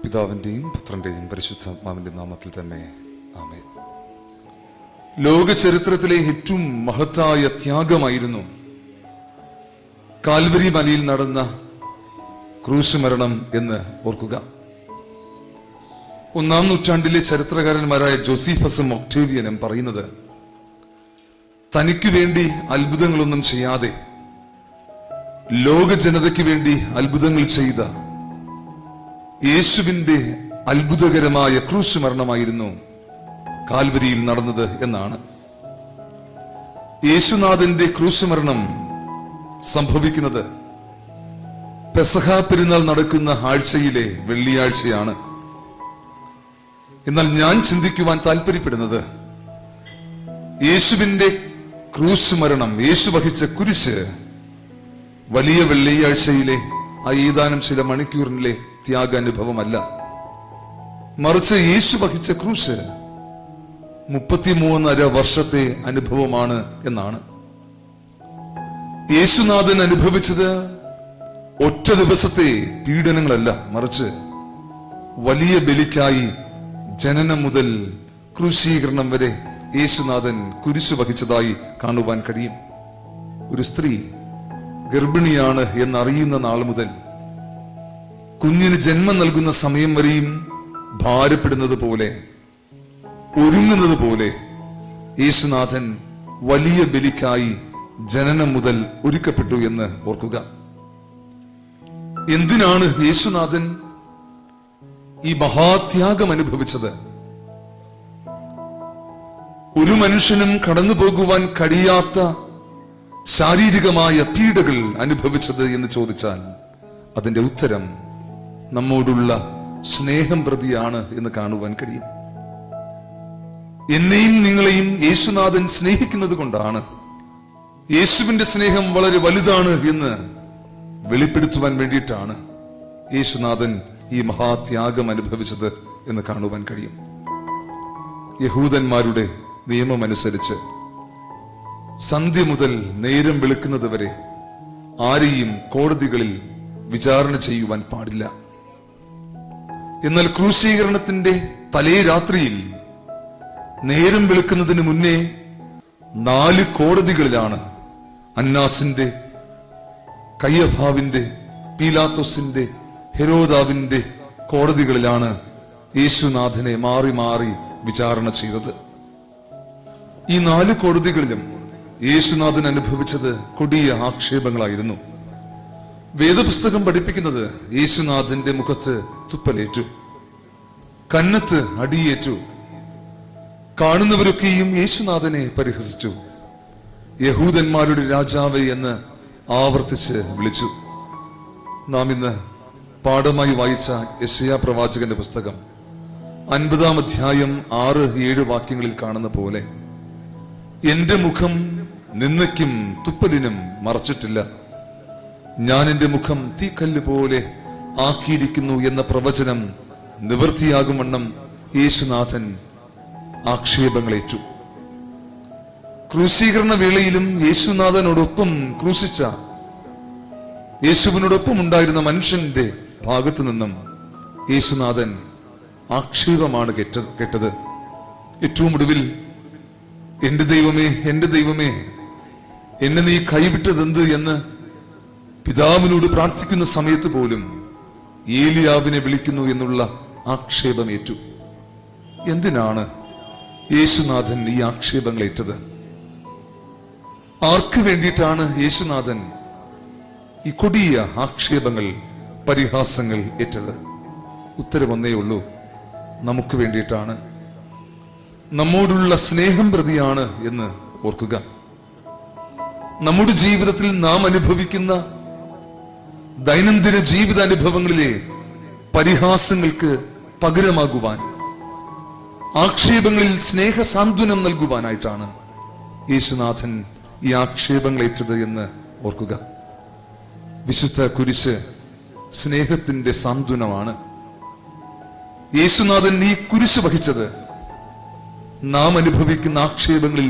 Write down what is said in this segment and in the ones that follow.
പിതാവിന്റെയും പുത്രന്റെയും പരിശുദ്ധാത്മാവിന്റെ നാമത്തിൽ തന്നെ ആമേൻ. ലോക ചരിത്രത്തിലെ ഏറ്റവും മഹത്തായ ത്യാഗമായിരുന്നു കാൽവരി മലയിൽ നടന്ന ക്രൂശ് മരണം എന്ന് ഓർക്കുക. 1-ാം നൂറ്റാണ്ടിലെ ചരിത്രകാരന്മാരായ ജോസീഫസും ഒക്ടേവിയനും പറയുന്നത്, തനിക്ക് വേണ്ടി അത്ഭുതങ്ങളൊന്നും ചെയ്യാതെ ലോക ജനതയ്ക്ക് വേണ്ടി അത്ഭുതങ്ങൾ ചെയ്ത യേശുവിന്റെ അത്ഭുതകരമായ ക്രൂശ് മരണമായിരുന്നു കാൽവരിയിൽ നടന്നത് എന്നാണ്. യേശുനാഥന്റെ ക്രൂശ് മരണം സംഭവിക്കുന്നത് പെസഹ പെരുന്നാൾ നടക്കുന്ന ആഴ്ചയിലെ വെള്ളിയാഴ്ചയാണ്. എന്നാൽ ഞാൻ ചിന്തിക്കുവാൻ താല്പര്യപ്പെടുന്നത്, യേശുവിന്റെ ക്രൂശ് മരണം, യേശു വഹിച്ച കുരിശ് വലിയ വെള്ളിയാഴ്ചയിലെ ആ ഏതാനും ചില മണിക്കൂറിലെ ത്യാഗാനുഭവമല്ല, മറിച്ച് യേശു വഹിച്ച ക്രൂശ് 33.5 വർഷത്തെ അനുഭവമാണ് എന്നാണ്. യേശുനാഥൻ അനുഭവിച്ചത് ഒറ്റ ദിവസത്തെ പീഡനങ്ങളല്ല, മറിച്ച് വലിയ ബലിക്കായി ജനനം മുതൽ ക്രൂശീകരണം വരെ യേശുനാഥൻ കുരിശു വഹിച്ചതായി കാണുവാൻ കഴിയും. ഒരു സ്ത്രീ ഗർഭിണിയാണ് എന്നറിയുന്ന നാൾ മുതൽ കുഞ്ഞിന് ജന്മം നൽകുന്ന സമയം വരെയും ഭാരപ്പെടുന്നത് പോലെ, ഒരുങ്ങുന്നത് പോലെ യേശുനാഥൻ വലിയ ബലിക്കായി ജനനം മുതൽ ഒരുക്കപ്പെട്ടു എന്ന് ഓർക്കുക. എന്തിനാണ് യേശുനാഥൻ ഈ മഹാത്യാഗം അനുഭവിച്ചത്? ഒരു മനുഷ്യനും കടന്നു പോകുവാൻ കഴിയാത്ത ശാരീരികമായ പീഡകൾ അനുഭവിച്ചത് എന്ന് ചോദിച്ചാൽ അതിന്റെ ഉത്തരം നമ്മോടുള്ള സ്നേഹം പ്രതിയാണ് എന്ന് കാണുവാൻ കഴിയും. എന്നെയും നിങ്ങളെയും യേശുനാഥൻ സ്നേഹിക്കുന്നത് കൊണ്ടാണ്, യേശുവിന്റെ സ്നേഹം വളരെ വലുതാണ് എന്ന് വെളിപ്പെടുത്തുവാൻ വേണ്ടിയിട്ടാണ് യേശുനാഥൻ ഈ മഹാത്യാഗം അനുഭവിച്ചത് എന്ന് കാണുവാൻ കഴിയും. യഹൂദന്മാരുടെ നിയമമനുസരിച്ച് സന്ധ്യ മുതൽ നേരം വെളുക്കുന്നത് വരെ ആരെയും കോടതികളിൽ വിചാരണ ചെയ്യുവാൻ പാടില്ല. എന്നാൽ ക്രൂശീകരണത്തിന്റെ തലേ രാത്രിയിൽ നേരം വെളുക്കുന്നതിന് മുന്നേ 4 കോടതികളിലാണ്, അന്നാസിന്റെ, കയ്യഫാവിന്റെ, പീലാത്തോസിന്റെ, ഹെരോദാവിന്റെ കോടതികളിലാണ് യേശുനാഥനെ മാറി മാറി വിചാരണ ചെയ്തത്. ഈ 4 കോടതികളിലും യേശുനാഥൻ അനുഭവിച്ചത് കൊടിയ ആക്ഷേപങ്ങളായിരുന്നു. വേദപുസ്തകം പഠിപ്പിക്കുന്നത് യേശുനാഥന്റെ മുഖത്ത് തുപ്പലേറ്റു, കന്നത്ത് അടിയേറ്റു, കാണുന്നവരൊക്കെയും യേശുനാഥനെ പരിഹസിച്ചു, യഹൂദന്മാരുടെ രാജാവ് എന്ന് ആവർത്തിച്ച് വിളിച്ചു. നാം ഇന്ന് പാഠമായി വായിച്ച യെശയ്യാ പ്രവാചകന്റെ പുസ്തകം 50-ാം അധ്യായം 6-7 വാക്യങ്ങളിൽ കാണുന്ന പോലെ, എന്റെ മുഖം നിന്ദയ്ക്കും തുപ്പലിനും മറച്ചിട്ടില്ല, ഞാൻ എന്റെ മുഖം തീക്കല്ല് പോലെ ആക്കിയിരിക്കുന്നു എന്ന പ്രവചനം നിവൃത്തിയാകും വണ്ണം യേശുനാഥൻ ആക്ഷേപങ്ങളേറ്റു. ക്രൂശീകരണ വേളയിലും യേശുനാഥനോടൊപ്പം ക്രൂശിച്ച, യേശുവിനോടൊപ്പം ഉണ്ടായിരുന്ന മനുഷ്യന്റെ ഭാഗത്തു നിന്നും യേശുനാഥൻ ആക്ഷേപമാണ് കേട്ടത്. ഏറ്റവും ഒടുവിൽ, എന്റെ ദൈവമേ, എന്റെ ദൈവമേ, എന്നെ നീ കൈവിട്ടതെന്ത് എന്ന് പിതാവിനോട് പ്രാർത്ഥിക്കുന്ന സമയത്ത് പോലും ഏലിയാവിനെ വിളിക്കുന്നു എന്നുള്ള ആക്ഷേപമേറ്റു. എന്തിനാണ് യേശുനാഥൻ ഈ ആക്ഷേപങ്ങളേറ്റത്? ആർക്ക് വേണ്ടിയിട്ടാണ് യേശുനാഥൻ ഈ കൊടിയ ആക്ഷേപങ്ങൾ, പരിഹാസങ്ങൾ ഏറ്റത്? ഉത്തരമൊന്നേ ഉള്ളൂ, നമുക്ക് വേണ്ടിയിട്ടാണ്, നമ്മോടുള്ള സ്നേഹം പ്രതിയാണ് എന്ന് ഓർക്കുക. നമ്മുടെ ജീവിതത്തിൽ നാം അനുഭവിക്കുന്ന ദൈനംദിന ജീവിതാനുഭവങ്ങളിലെ പരിഹാസങ്ങൾക്ക് പകരമാകുവാൻ, ആക്ഷേപങ്ങളിൽ സ്നേഹ സാന്ത്വനം നൽകുവാനായിട്ടാണ് യേശുനാഥൻ ഈ ആക്ഷേപങ്ങളേറ്റത് എന്ന് ഓർക്കുക. വിശുദ്ധ കുരിശ് സ്നേഹത്തിന്റെ സാന്ത്വനമാണ്. യേശുനാഥൻ ഈ കുരിശ് വഹിച്ചത് നാം അനുഭവിക്കുന്ന ആക്ഷേപങ്ങളിൽ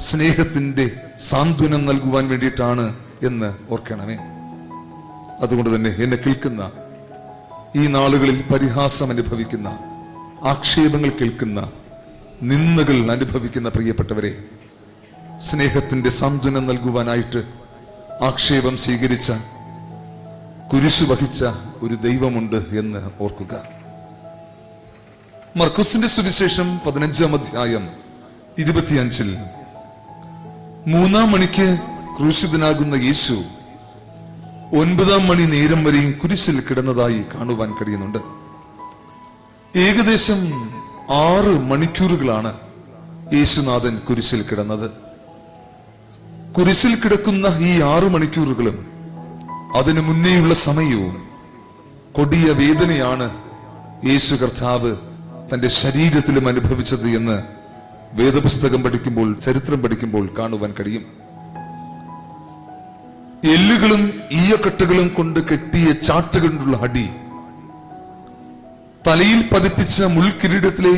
സ്നേഹത്തിന്റെ സാന്ത്വനം നൽകുവാൻ വേണ്ടിയിട്ടാണ് എന്ന് ഓർക്കണമേ. അതുകൊണ്ട് തന്നെ എന്നെ കേൾക്കുന്ന ഈ നാളുകളിൽ പരിഹാസം അനുഭവിക്കുന്ന, ആക്ഷേപങ്ങൾ കേൾക്കുന്ന, നിന്ദകൾ അനുഭവിക്കുന്ന പ്രിയപ്പെട്ടവരെ, സ്നേഹത്തിന്റെ സാന്ത്വനം നൽകുവാനായിട്ട് ആക്ഷേപം സ്വീകരിച്ച, കുരിശു വഹിച്ച ഒരു ദൈവമുണ്ട് എന്ന് ഓർക്കുക. മർക്കോസിന്റെ സുവിശേഷം 15-ാം അധ്യായം 25-ൽ 3-ാം മണിക്ക് ക്രൂശിതനാകുന്ന യേശു 9-ാം മണി നേരം വരെയും കുരിശിൽ കിടന്നതായി കാണുവാൻ കഴിയുന്നുണ്ട്. ഏകദേശം 6 മണിക്കൂറുകളാണ് യേശുനാഥൻ കുരിശിൽ കിടന്നത്. കുരിശിൽ കിടക്കുന്ന ഈ 6 മണിക്കൂറുകളും അതിനു മുന്നേയുള്ള സമയവും കൊടിയ വേദനയാണ് യേശു കർത്താവ് തന്റെ ശരീരത്തിലും അനുഭവിച്ചത് എന്ന് വേദപുസ്തകം പഠിക്കുമ്പോൾ, ചരിത്രം പഠിക്കുമ്പോൾ കാണുവാൻ കഴിയും. എല്ലുകളും ഈയക്കെട്ടുകളും കൊണ്ട് കെട്ടിയ ചാട്ടുകൊണ്ടുള്ള അടി, തലയിൽ പതിപ്പിച്ച മുൾക്കിരീടത്തിലെ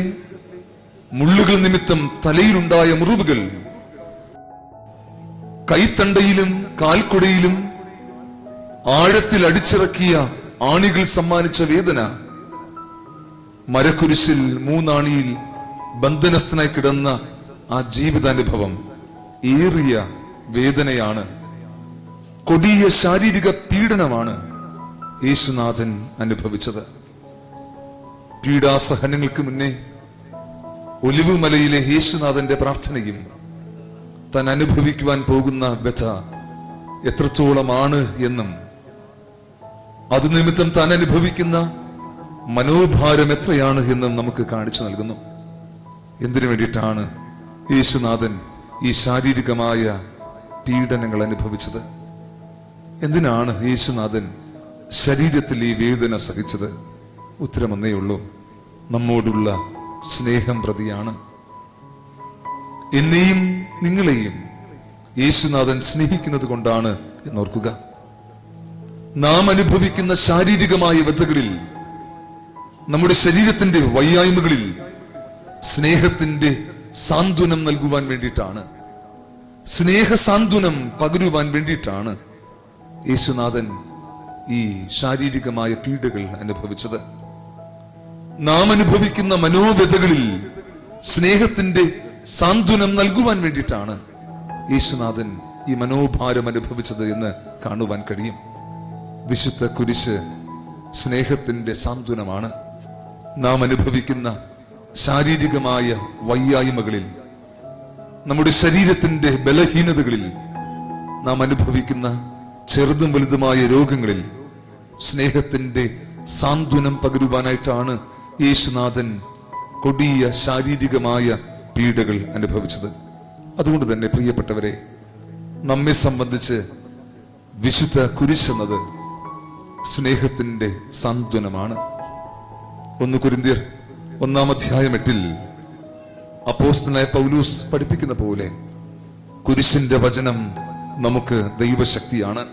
മുള്ളുകൾ നിമിത്തം തലയിലുണ്ടായ മുറിവുകൾ, കൈത്തണ്ടയിലും കാൽക്കൊടയിലും ആഴത്തിൽ അടിച്ചിറക്കിയ ആണികൾ സമ്മാനിച്ച വേദന, മരക്കുരിശിൽ 3 ആണിയിൽ ബന്ധനസ്ഥനായി കിടന്ന ആ ജീവിതാനുഭവം ഏറിയ വേദനയാണ്, കൊടിയ ശാരീരിക പീഡനമാണ് യേശുനാഥൻ അനുഭവിച്ചത്. പീഡാസഹനങ്ങൾക്ക് മുന്നേ ഒലിവുമലയിലെ യേശുനാഥന്റെ പ്രാർത്ഥനയും താൻ അനുഭവിക്കുവാൻ പോകുന്ന വ്യഥ എത്രത്തോളമാണ് എന്നും അത് നിമിത്തം താൻ അനുഭവിക്കുന്ന മനോഭാരം എത്രയാണ് എന്നും നമുക്ക് കാണിച്ചു നൽകുന്നു. എന്തിനു വേണ്ടിയിട്ടാണ് യേശുനാഥൻ ഈ ശാരീരികമായ പീഡനങ്ങൾ അനുഭവിച്ചത്? എന്തിനാണ് യേശുനാഥൻ ശരീരത്തിൽ ഈ വേദന സഹിച്ചത്? ഉത്തരമൊന്നേ ഉള്ളൂ, നമ്മോടുള്ള സ്നേഹം പ്രതിയാണ്. എന്നെയും നിങ്ങളെയും യേശുനാഥൻ സ്നേഹിക്കുന്നത് കൊണ്ടാണ് എന്നോർക്കുക. നാം അനുഭവിക്കുന്ന ശാരീരികമായ വ്യഥകളിൽ, നമ്മുടെ ശരീരത്തിന്റെ വയ്യായ്മകളിൽ സ്നേഹത്തിന്റെ സാന്ത്വനം നൽകുവാൻ വേണ്ടിയിട്ടാണ്, സ്നേഹ സാന്ത്വനം പകരുവാൻ വേണ്ടിയിട്ടാണ് യേശുനാഥൻ ഈ ശാരീരികമായ പീഡകൾ അനുഭവിച്ചത്. നാം അനുഭവിക്കുന്ന മനോവ്യഥകളിൽ സ്നേഹത്തിന്റെ സാന്ത്വനം നൽകുവാൻ വേണ്ടിയിട്ടാണ് യേശുനാഥൻ ഈ മനോഭാരം അനുഭവിച്ചത് എന്ന് കാണുവാൻ കഴിയും. വിശുദ്ധ കുരിശ് സ്നേഹത്തിന്റെ സാന്ത്വനമാണ്. നാം അനുഭവിക്കുന്ന ശാരീരികമായ വയ്യായ്മകളിൽ, നമ്മുടെ ശരീരത്തിന്റെ ബലഹീനതകളിൽ, നാം അനുഭവിക്കുന്ന ചെറുതും വലുതുമായ രോഗങ്ങളിൽ സ്നേഹത്തിന്റെ സാന്ത്വനം പകരുവാനായിട്ടാണ് യേശുനാഥൻ കൊടിയ ശാരീരികമായ പീഡകൾ അനുഭവിച്ചത്. അതുകൊണ്ട് തന്നെ പ്രിയപ്പെട്ടവരെ, നമ്മെ സംബന്ധിച്ച് വിശുദ്ധ കുരിശെന്നത് സ്നേഹത്തിന്റെ സാന്ത്വനമാണ്. 1 കൊരിന്ത്യർ 1-ാം അധ്യായം 8-ൽ അപ്പോസ്തലനായ പൗലോസ് പഠിപ്പിക്കുന്ന പോലെ കുരിശിന്റെ വചനം നമുക്ക് ദൈവശക്തിയാണ്.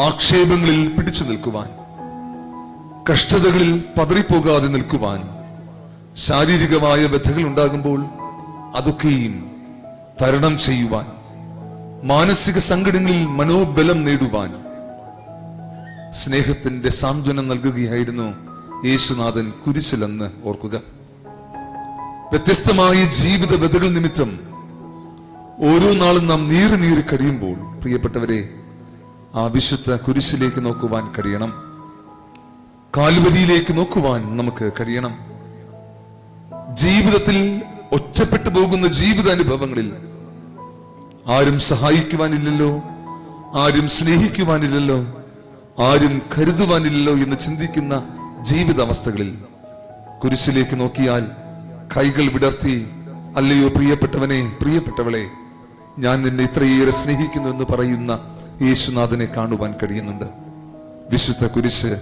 ആക്ഷേപങ്ങളിൽ പിടിച്ചു നിൽക്കുവാൻ, കഷ്ടതകളിൽ പതറിപ്പോകാതെ നിൽക്കുവാൻ, ശാരീരികമായ വ്യഥകൾ ഉണ്ടാകുമ്പോൾ അതൊക്കെയും തരണം ചെയ്യുവാൻ, മാനസിക സങ്കടങ്ങളിൽ മനോബലം നേടുവാൻ സ്നേഹത്തിന്റെ സാന്ത്വനം നൽകുകയായിരുന്നു യേശുനാഥൻ കുരിശിലെന്ന് ഓർക്കുക. വ്യത്യസ്തമായ ജീവിത വ്യഥകൾ നിമിത്തം ഓരോ നാളും നാം നീറി കഴിയുമ്പോൾ പ്രിയപ്പെട്ടവരെ, ആ വിശുദ്ധ കുരിശിലേക്ക് നോക്കുവാൻ കഴിയണം. കാൽവരിയിലേക്ക് നോക്കുവാൻ നമുക്ക് കഴിയണം. ജീവിതത്തിൽ ഒറ്റപ്പെട്ടു പോകുന്ന ജീവിതാനുഭവങ്ങളിൽ ആരും സഹായിക്കുവാനില്ലല്ലോ, ആരും സ്നേഹിക്കുവാനില്ലല്ലോ, ആരും കരുതുവാനില്ലല്ലോ എന്ന് ചിന്തിക്കുന്ന ജീവിതാവസ്ഥകളിൽ കുരിശിലേക്ക് നോക്കിയാൽ കൈകൾ വിടർത്തി, അല്ലയോ പ്രിയപ്പെട്ടവനെ, പ്രിയപ്പെട്ടവളെ, ഞാൻ നിന്നെ ഇത്രയേറെ സ്നേഹിക്കുന്നു എന്ന് പറയുന്ന യേശുനാഥനെ കാണുവാൻ കഴിയുന്നുണ്ട്. വിശുദ്ധ കുരിശ്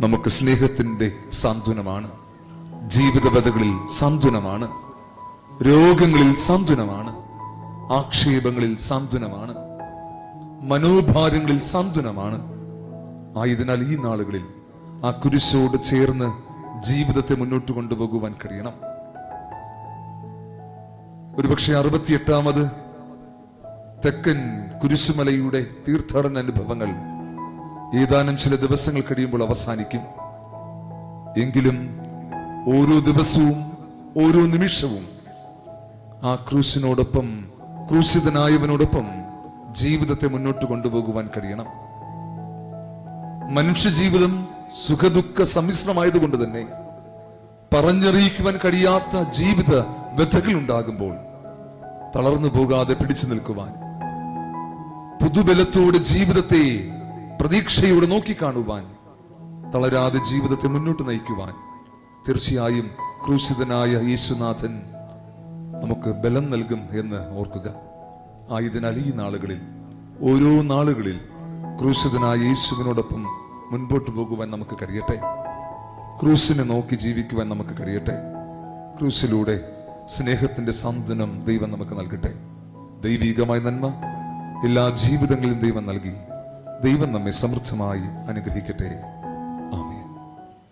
നമുക്ക് സ്നേഹത്തിന്റെ സാന്ത്വനമാണ്. ജീവിതവ്യഥകളിൽ സാന്ത്വനമാണ്, രോഗങ്ങളിൽ സാന്ത്വനമാണ്, ആക്ഷേപങ്ങളിൽ സാന്ത്വനമാണ്, മനോഭാരങ്ങളിൽ സാന്ത്വനമാണ്. ആയതിനാൽ ഈ നാളുകളിൽ ആ കുരിശോട് ചേർന്ന് ജീവിതത്തെ മുന്നോട്ട് കൊണ്ടുപോകുവാൻ കഴിയണം. ഒരുപക്ഷെ 68ാമത് തെക്കൻ കുരിശുമലയുടെ തീർത്ഥാടന അനുഭവങ്ങൾ ഏതാനും ചില ദിവസങ്ങൾ കഴിയുമ്പോൾ അവസാനിക്കും. എങ്കിലും ഓരോ ദിവസവും ഓരോ നിമിഷവും ആ ക്രൂശിനോടൊപ്പം, ക്രൂശിതനായവനോടൊപ്പം ജീവിതത്തെ മുന്നോട്ട് കൊണ്ടുപോകുവാൻ കഴിയണം. മനുഷ്യജീവിതം സുഖദുഃഖ സമ്മിശ്രമായതുകൊണ്ട് തന്നെ പറഞ്ഞറിയിക്കുവാൻ കഴിയാത്ത ജീവിത വ്യഥകൾ ഉണ്ടാകുമ്പോൾ തളർന്നു പോകാതെ പിടിച്ചു നിൽക്കുവാൻ, പുതുബലത്തോടെ ജീവിതത്തെ പ്രതീക്ഷയോടെ നോക്കിക്കാണുവാൻ, തളരാതെ ജീവിതത്തെ മുന്നോട്ട് നയിക്കുവാൻ തീർച്ചയായും ക്രൂശിതനായ യേശുനാഥൻ നമുക്ക് ബലം നൽകും എന്ന് ഓർക്കുക. ആയതിനാൽ ഈ നാളുകളിൽ, ഓരോ നാളുകളിൽ ക്രൂശിതനായ യേശുവിനോടൊപ്പം മുൻപോട്ട് പോകുവാൻ നമുക്ക് കഴിയട്ടെ. ക്രൂശിനെ നോക്കി ജീവിക്കുവാൻ നമുക്ക് കഴിയട്ടെ. ക്രൂശിലൂടെ സ്നേഹത്തിന്റെ സാന്ത്വനം ദൈവം നമുക്ക് നൽകട്ടെ. ദൈവികമായ നന്മ എല്ലാ ജീവിതങ്ങളിലും ദൈവം നൽകി ദൈവം നമ്മെ സമൃദ്ധമായി അനുഗ്രഹിക്കട്ടെ.